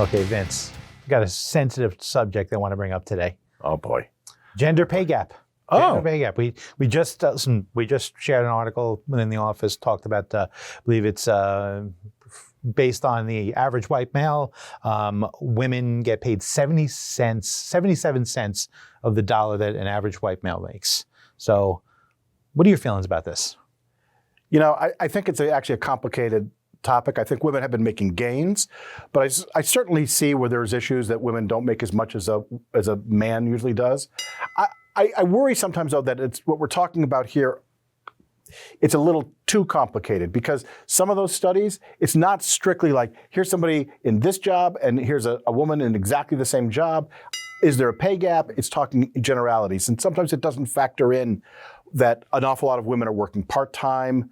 Okay, Vince, got a sensitive subject I want to bring up today. Oh boy. Gender pay gap. Oh. Gender pay gap. We just shared an article within the office, talked about, I believe it's based on the average white male, women get paid 77 cents of the dollar that an average white male makes. So what are your feelings about this? You know, I think it's actually a complicated topic. I think women have been making gains, but I certainly see where there's issues that women don't make as much as a man usually does. I worry sometimes, though, that it's what we're talking about here, it's a little too complicated, because some of those studies, it's not strictly like, here's somebody in this job and here's a woman in exactly the same job. Is there a pay gap? It's talking generalities. And sometimes it doesn't factor in that an awful lot of women are working part-time.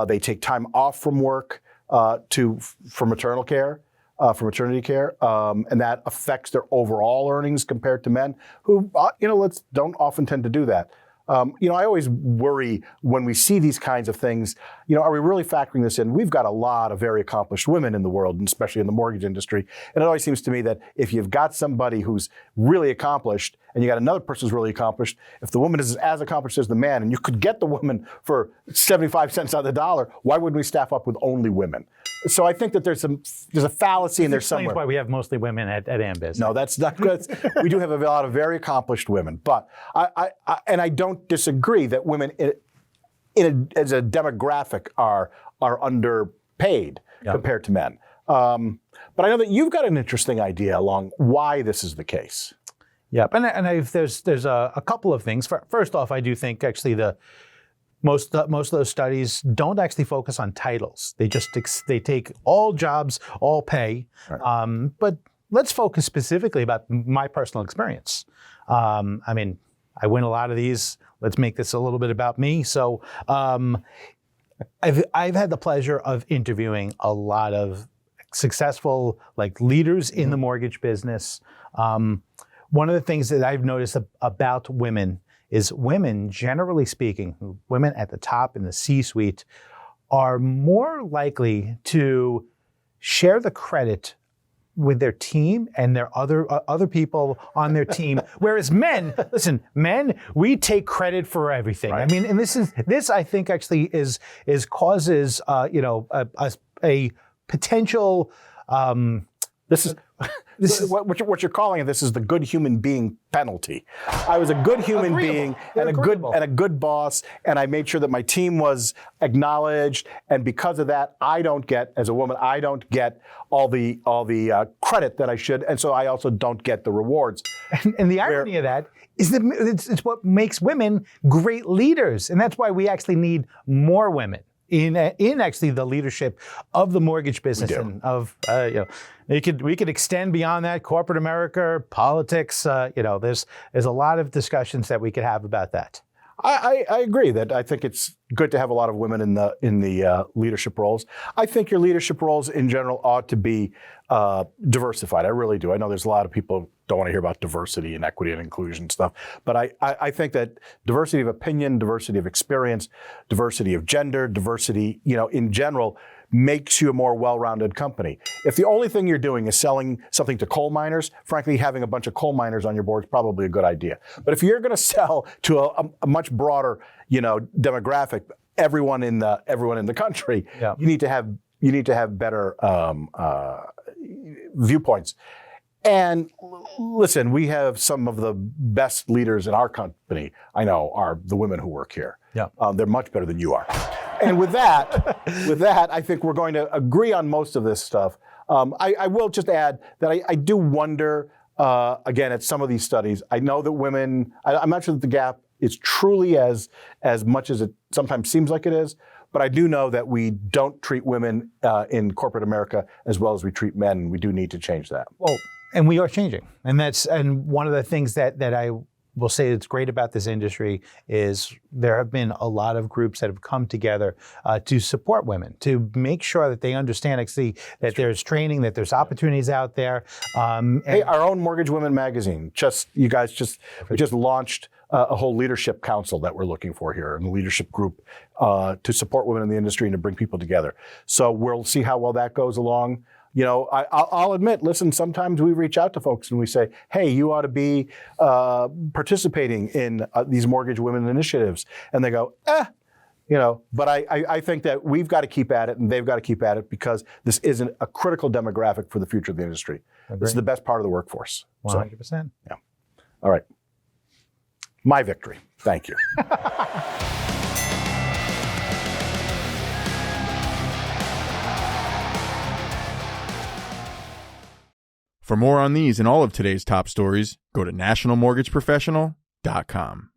They take time off from work for maternal care, for maternity care, and that affects their overall earnings compared to men who, don't often tend to do that. I always worry when we see these kinds of things, are we really factoring this in? We've got a lot of very accomplished women in the world, and especially in the mortgage industry. And it always seems to me that if you've got somebody who's really accomplished and you got another person who's really accomplished, if the woman is as accomplished as the man and you could get the woman for 75 cents on the dollar, why wouldn't we staff up with only women? So I think that there's a fallacy in there somewhere. Explains why we have mostly women at Ambiz. No, that's not good. We do have a lot of very accomplished women, but I don't disagree that women as a demographic are underpaid compared to men. But I know that you've got an interesting idea along why this is the case. Yeah, and there's a couple of things. First off, I do think actually most of those studies don't actually focus on titles. They take all jobs, all pay. Right. But let's focus specifically about my personal experience. I win a lot of these. Let's make this a little bit about me. So I've had the pleasure of interviewing a lot of successful leaders in the mortgage business. One of the things that I've noticed about women is women, generally speaking, women at the top in the C-suite are more likely to share the credit with their team and their other people on their team. Whereas men, we take credit for everything. Right. And this I think actually causes a potential. This is what you're calling it. This is the good human being penalty. I was a good human being and a good boss, and I made sure that my team was acknowledged. And because of that, as a woman, I don't get all the credit that I should, and so I also don't get the rewards. And the irony of that is that it's what makes women great leaders, and that's why we actually need more women in actually the leadership of the mortgage business. And of we could extend beyond that, corporate America, politics. There's a lot of discussions that we could have about that. I agree that I think it's good to have a lot of women in the leadership roles. I think your leadership roles in general ought to be diversified. I really do. I know there's a lot of people who don't want to hear about diversity and equity and inclusion stuff, but I think that diversity of opinion, diversity of experience, diversity of gender, diversity, in general, makes you a more well-rounded company. If the only thing you're doing is selling something to coal miners, frankly, having a bunch of coal miners on your board is probably a good idea. But if you're going to sell to a much broader, demographic, everyone in the country, you need to have better viewpoints. And listen, we have some of the best leaders in our company, I know, are the women who work here. Yeah. They're much better than you are. And with that, I think we're going to agree on most of this stuff. I will just add that I do wonder, again, at some of these studies, I know that women, I'm not sure that the gap is truly as much as it sometimes seems like it is, but I do know that we don't treat women in corporate America as well as we treat men, and we do need to change that. Well, and we are changing. And one of the things that I will say that's great about this industry is there have been a lot of groups that have come together to support women, to make sure that they understand actually that there's training, that there's opportunities out there. Hey, our own Mortgage Women magazine, we just launched a whole leadership council that we're looking for here, and a leadership group to support women in the industry and to bring people together. So we'll see how well that goes along. I'll admit, listen, sometimes we reach out to folks and we say, hey, you ought to be participating in these mortgage women initiatives. And they go, but I think that we've got to keep at it and they've got to keep at it because this isn't a critical demographic for the future of the industry. Agreed. This is the best part of the workforce. 100%. So, yeah. All right. My victory. Thank you. For more on these and all of today's top stories, go to nationalmortgageprofessional.com.